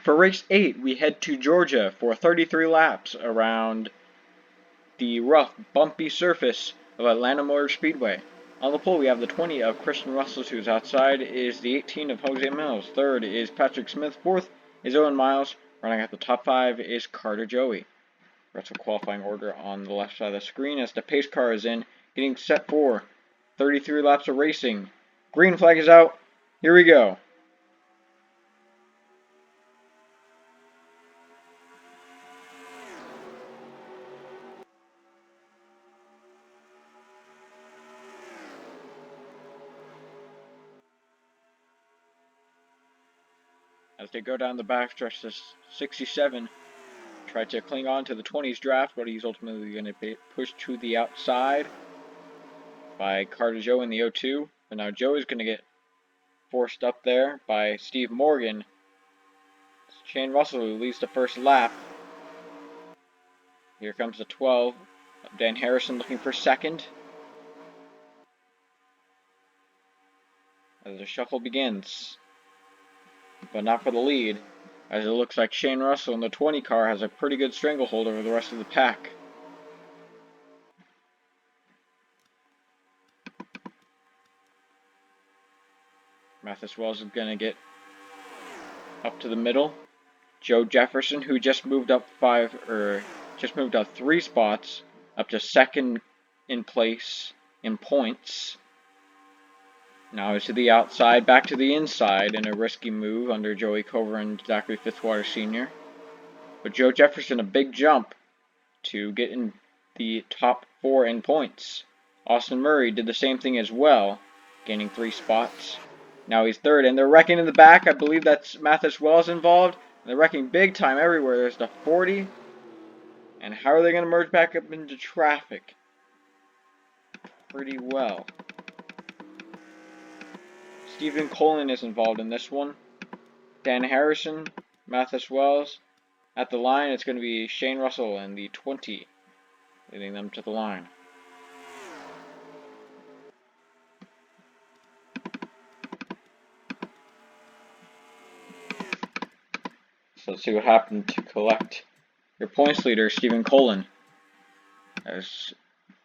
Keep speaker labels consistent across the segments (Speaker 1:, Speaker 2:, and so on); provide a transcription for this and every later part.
Speaker 1: For race 8, we head to Georgia for 33 laps around the rough, bumpy surface of Atlanta Motor Speedway. On the pole, we have the 20 of Christian Russell, who's outside is the 18 of Jose Mills. Third is Patrick Smith. Fourth is Owen Miles. Running at the top 5 is Carter Joey. Rest of qualifying order on the left side of the screen as the pace car is in, getting set for 33 laps of racing. Green flag is out. Here we go. As they go down the backstretch to 67, tried to cling on to the 20s draft, but he's ultimately going to be pushed to the outside by Carter Joe in the 02. But now Joe is going to get forced up there by Steve Morgan. It's Shane Russell who leads the first lap. Here comes the 12. Dan Harrison looking for second. As the shuffle begins. But not for the lead, as it looks like Shane Russell in the 20 car has a pretty good stranglehold over the rest of the pack. Mathis Wells is going to get up to the middle. Joe Jefferson, who just moved up 3 spots, up to second in place in points. Now is to the outside, back to the inside in a risky move under Joey Cover and Zachary Fitzwater Sr. But Joe Jefferson, a big jump to get in the top 4 in points. Austin Murray did the same thing as well, gaining 3 spots. Now he's third, and they're wrecking in the back. I believe that's Mathis Wells involved. They're wrecking big time everywhere. There's the 40. And how are they going to merge back up into traffic? Pretty well. Stephen Colin is involved in this one. Dan Harrison, Mathis Wells. At the line, it's going to be Shane Russell and the 20, leading them to the line. So let's see what happened to collect your points leader, Stephen Colin. As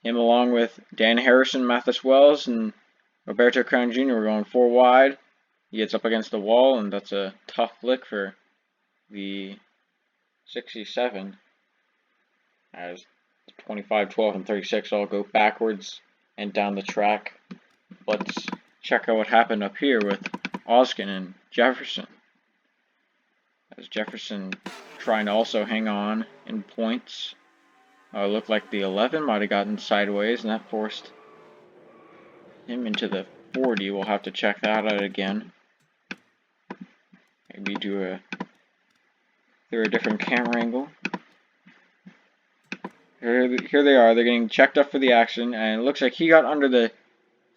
Speaker 1: him along with Dan Harrison, Mathis Wells, and Roberto Crown Jr. were going 4 wide. He gets up against the wall, and that's a tough flick for the 67. As 25, 12, and 36 all go backwards and down the track. Let's check out what happened up here with Oskin and Jefferson. As Jefferson trying to also hang on in points. It looked like the 11 might have gotten sideways, and that forced him into the 40. We'll have to check that out again. Maybe do a different camera angle. Here they are. They're getting checked up for the action, and it looks like he got under the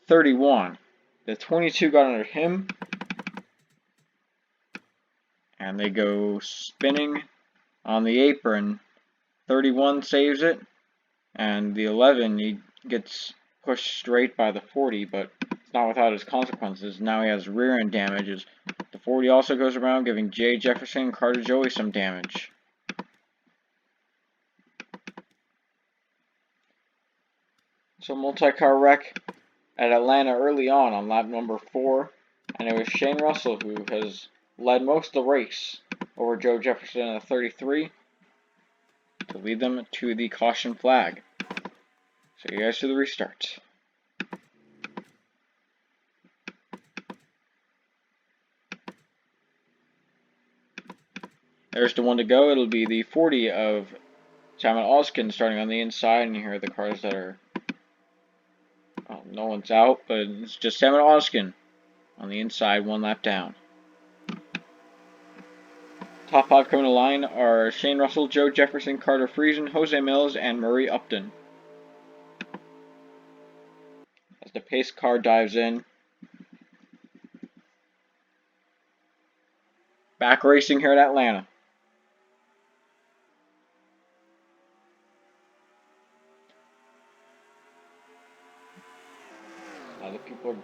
Speaker 1: 31. The 22 got under him, and they go spinning on the apron. 31 saves it, and the 11, he gets pushed straight by the 40, but it's not without its consequences. Now he has rear end damages. The 40 also goes around, giving Jay Jefferson and Carter Joey some damage. So multi-car wreck at Atlanta early on lap number 4, and it was Shane Russell who has led most of the race over Joe Jefferson in the 33 to lead them to the caution flag. So you guys to the restart. There's the one to go. It'll be the 40 of Simon Oskin starting on the inside, and here are the cars that are... Oh, no one's out, but it's just Simon Oskin on the inside, 1 lap down. Top 5 coming to line are Shane Russell, Joe Jefferson, Carter Friesen, Jose Mills, and Murray Upton. As the pace car dives in. Back racing here at Atlanta. Now the people are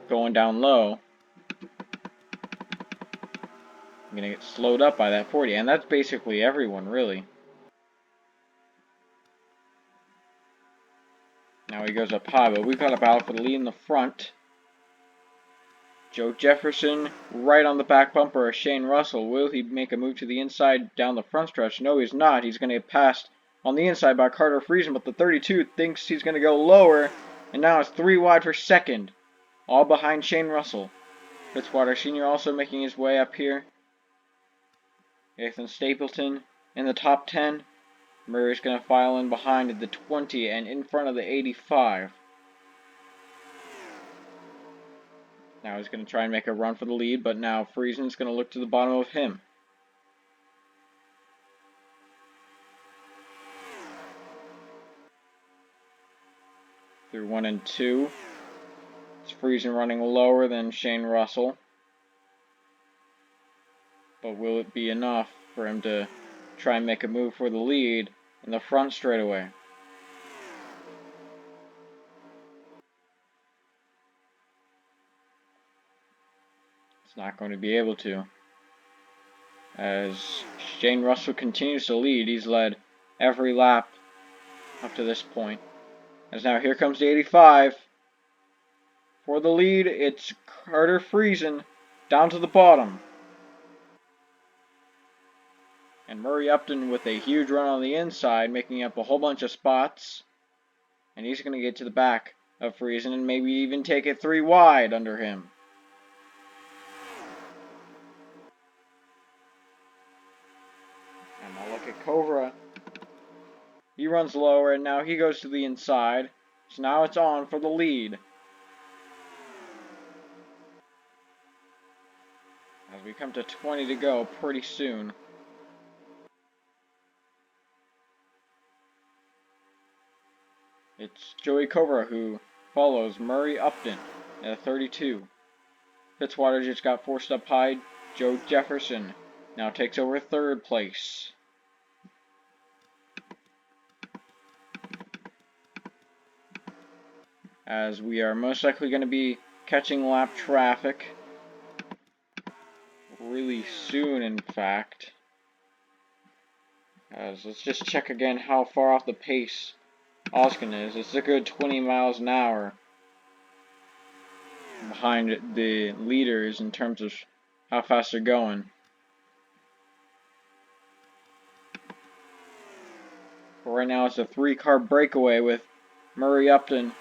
Speaker 1: going down low. I'm going to get slowed up by that 40, and that's basically everyone, really. Now he goes up high, but we've got a battle for the lead in the front. Joe Jefferson right on the back bumper of Shane Russell. Will he make a move to the inside down the front stretch? No, he's not. He's going to get passed on the inside by Carter Friesen, but the 32 thinks he's going to go lower, and now it's 3 wide for second, all behind Shane Russell. Fitzwater Sr. also making his way up here. Nathan Stapleton in the top 10. Murray's going to file in behind the 20 and in front of the 85. Now he's going to try and make a run for the lead, but now Friesen's going to look to the bottom of him. Through 1 and 2. It's Friesen running lower than Shane Russell. But will it be enough for him to try and make a move for the lead in the front straightaway? It's not going to be able to. As Shane Russell continues to lead, he's led every lap up to this point. As now here comes the 85. For the lead, it's Carter Friesen down to the bottom. And Murray Upton with a huge run on the inside, making up a whole bunch of spots. And he's going to get to the back of Friesen and maybe even take it 3 wide under him. And now look at Cobra. He runs lower and now he goes to the inside. So now it's on for the lead. As we come to 20 to go pretty soon. It's Joey Cobra who follows Murray Upton at 32. Fitzwater just got forced up high. Joe Jefferson now takes over 3rd place. As we are most likely going to be catching lap traffic really soon, in fact. As let's just check again how far off the pace Oskin is. It's a good 20 miles an hour behind the leaders in terms of how fast they're going. But right now it's a 3-car breakaway with Murray Upton,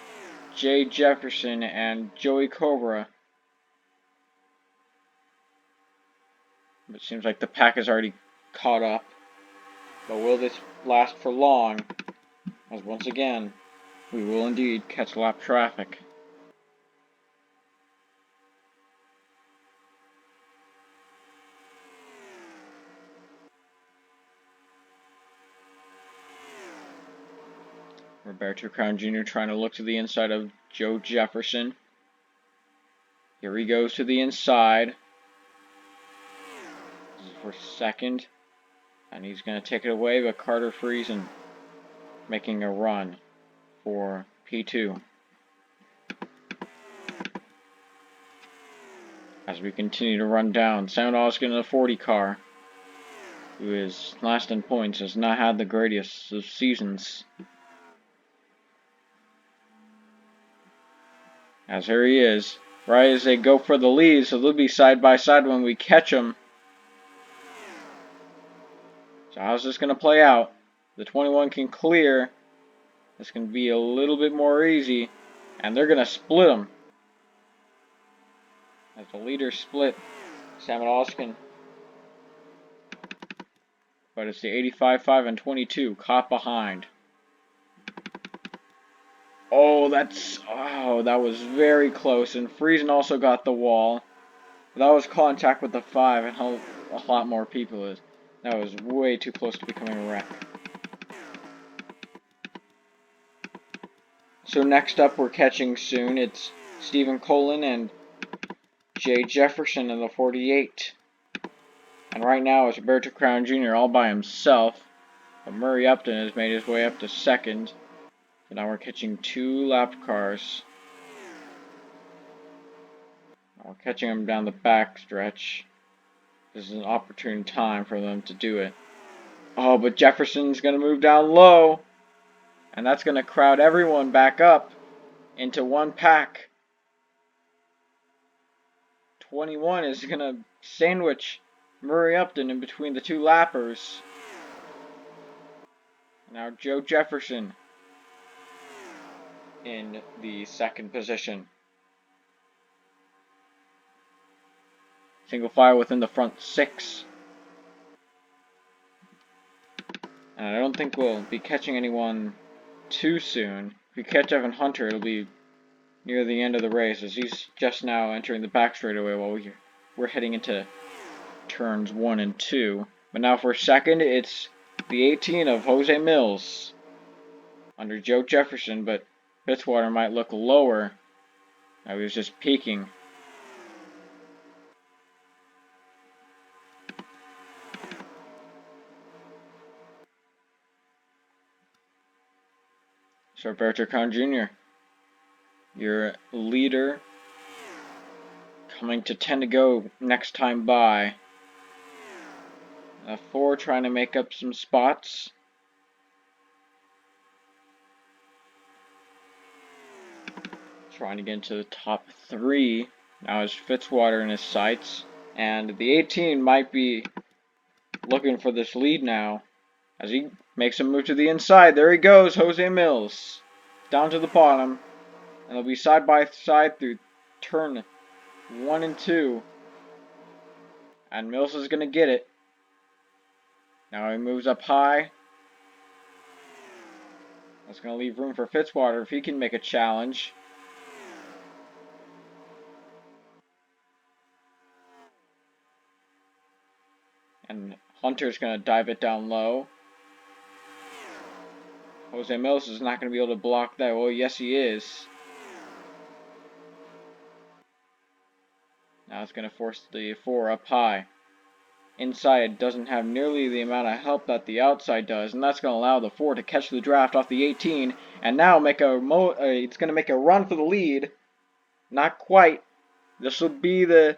Speaker 1: Jay Jefferson, and Joey Cobra. But it seems like the pack is already caught up. But will this last for long? As once again, we will indeed catch lap traffic. Roberto Crown Jr. trying to look to the inside of Joe Jefferson. Here he goes to the inside. This is for 2nd. And he's going to take it away, but Carter Friesen making a run for P2. As we continue to run down, Sam Oskin in the 40 car, who is last in points, has not had the greatest of seasons. As here he is, right as they go for the lead, so they'll be side by side when we catch them. So how's this going to play out? The 21 can clear. This can be a little bit more easy. And they're going to split them. As the leaders split, Sam Oskin. But it's the 85, 5, and 22 caught behind. Oh, that was very close. And Friesen also got the wall. That was contact with the 5 and how a lot more people is. That was way too close to becoming a wreck. So next up we're catching soon. It's Stephen Colin and Jay Jefferson in the 48. And right now it's Roberto Crown Jr. all by himself. But Murray Upton has made his way up to 2nd. So now we're catching 2 lap cars. We're catching them down the back stretch. This is an opportune time for them to do it. Oh, but Jefferson's going to move down low. And that's going to crowd everyone back up into one pack. 21 is going to sandwich Murray Upton in between the two lappers. Now Joe Jefferson in the second position. Single file within the front 6. And I don't think we'll be catching anyone too soon. If we catch Evan Hunter, it'll be near the end of the race, as he's just now entering the back straightaway while we're heading into turns 1 and 2. But now for second, it's the 18 of Jose Mills under Joe Jefferson, but Fitzwater might look lower. I was just peeking. So Roberto Crown Jr., your leader, coming to 10 to go next time by. 4 trying to make up some spots. Trying to get into the top 3. Now is Fitzwater in his sights. And the 18 might be looking for this lead now. As he makes a move to the inside. There he goes, Jose Mills. Down to the bottom. And they'll be side by side through turn 1 and 2. And Mills is going to get it. Now he moves up high. That's going to leave room for Fitzwater if he can make a challenge. And Hunter's going to dive it down low. Jose Mills is not going to be able to block that. Well, yes, he is. Now it's going to force the 4 up high. Inside doesn't have nearly the amount of help that the outside does, and that's going to allow the 4 to catch the draft off the 18, and now it's going to make a run for the lead. Not quite. This will be the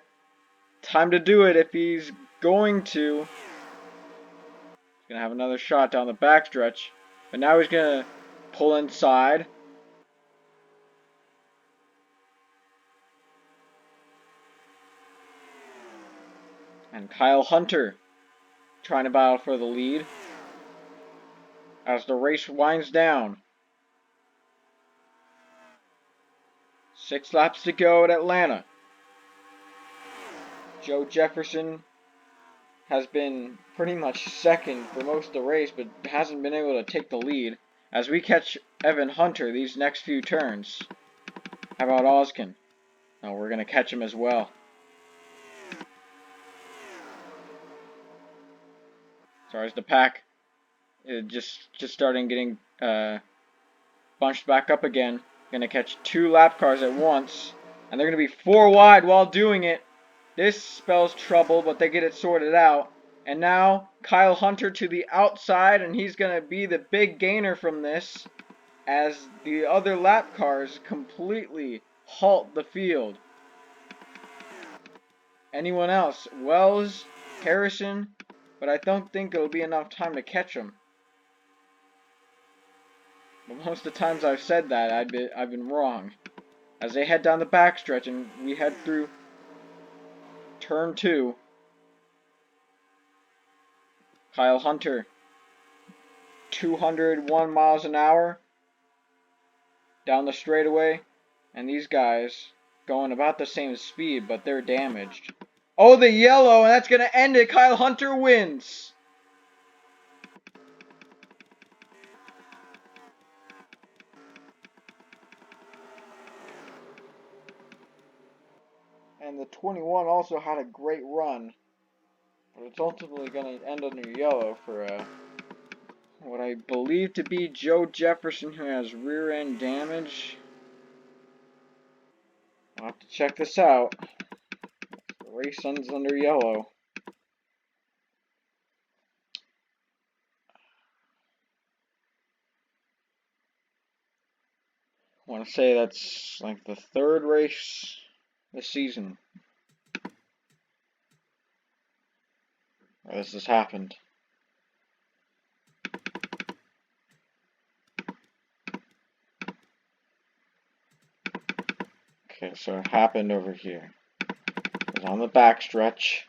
Speaker 1: time to do it if he's going to. He's going to have another shot down the backstretch, but now he's going to pull inside. And Kyle Hunter trying to battle for the lead as the race winds down. 6 laps to go at Atlanta. Joe Jefferson has been pretty much second for most of the race, but hasn't been able to take the lead. As we catch Evan Hunter these next few turns. How about Oskin? No, we're going to catch him as well. Sorry, as the pack just starting getting bunched back up again. Going to catch 2 lap cars at once. And they're going to be 4 wide while doing it. This spells trouble, but they get it sorted out. And now Kyle Hunter to the outside, and he's going to be the big gainer from this as the other lap cars completely halt the field. Anyone else? Wells, Harrison, but I don't think it'll be enough time to catch them. But most of the times I've said that, I've been wrong. As they head down the backstretch and we head through turn 2. Kyle Hunter, 201 miles an hour down the straightaway, and these guys going about the same speed, but they're damaged. Oh, the yellow, and that's going to end it. Kyle Hunter wins. And the 21 also had a great run, but it's ultimately going to end under yellow for what I believe to be Joe Jefferson, who has rear end damage. I'll have to check this out. The race ends under yellow. I want to say that's like the 3rd race this season. where this has happened. Okay, so it happened over here. It was on the backstretch.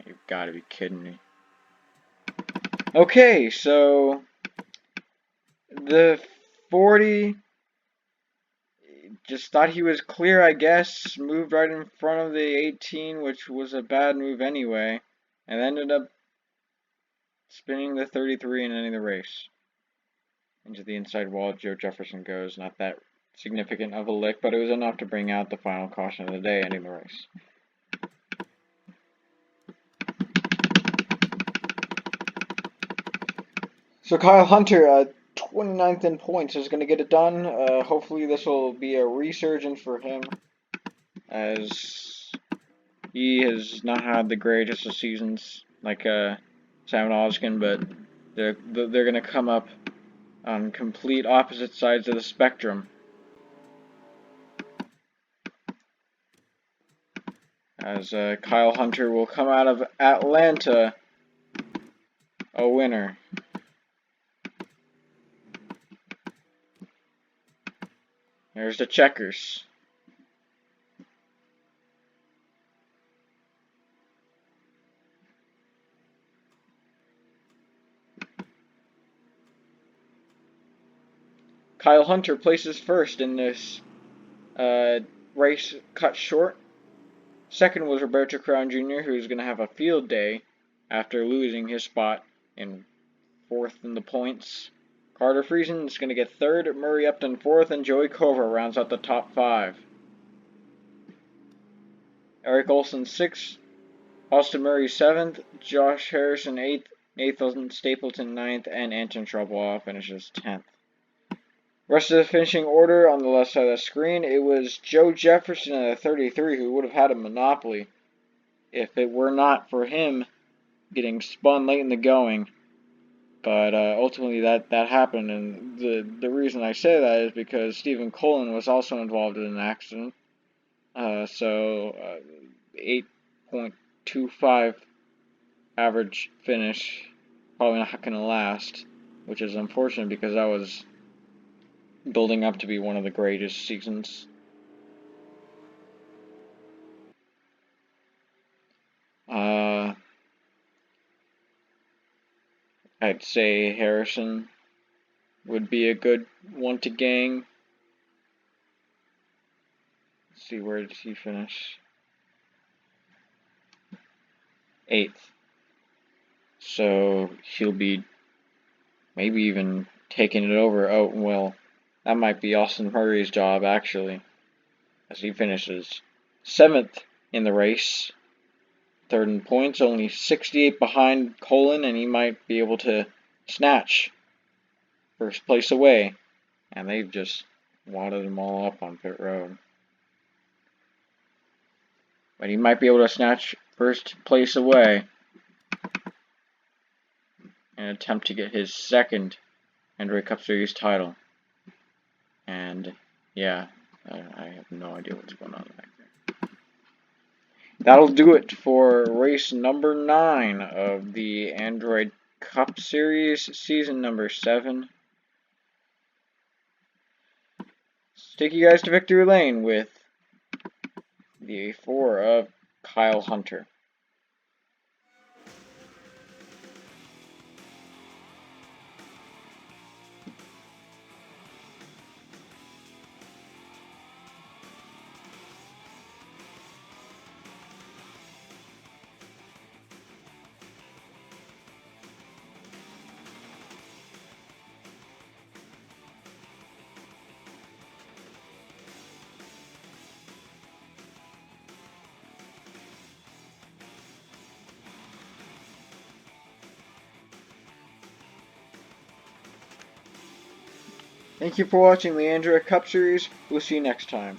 Speaker 1: You've got to be kidding me. Okay, so the 40 just thought he was clear, I guess. Moved right in front of the 18, which was a bad move anyway, and ended up spinning the 33 and ending the race. Into the inside wall, Joe Jefferson goes. Not that significant of a lick, but it was enough to bring out the final caution of the day, ending the race. So Kyle Hunter, 29th in points, is going to get it done. Hopefully this will be a resurgence for him, as he has not had the greatest of seasons like Simon Oskin, but they're going to come up on complete opposite sides of the spectrum. As Kyle Hunter will come out of Atlanta a winner. There's the checkers. Kyle Hunter places first in this race cut short. Second was Roberto Crown Jr., who's going to have a field day after losing his spot in fourth in the points. Carter Friesen is going to get third, Murray Upton fourth, and Joey Kovar rounds out the top five. Eric Olson sixth, Austin Murray seventh, Josh Harrison eighth, Nathan Stapleton ninth, and Anton Trebois finishes 10th. Rest of the finishing order on the left side of the screen, it was Joe Jefferson at 33 who would have had a monopoly if it were not for him getting spun late in the going. But ultimately that happened, and the reason I say that is because Stephen Colin was also involved in an accident. So 8.25 average finish, probably not going to last, which is unfortunate because that was building up to be one of the greatest seasons. I'd say Harrison would be a good one to gang. Let's see, where did he finish? 8th. So he'll be maybe even taking it over. Oh, well, that might be Austin Murray's job, actually, as he finishes 7th in the race. Third in points, only 68 behind Colin, and he might be able to snatch first place away. And they've just wadded them all up on pit road. But he might be able to snatch first place away and attempt to get his second NROL Cup Series title. And yeah, I have no idea what's going on back there. That'll do it for race number 9 of the Android Cup Series, season number 7. Let's take you guys to victory lane with the A4 of Kyle Hunter. Thank you for watching the Android Cup Series. We'll see you next time.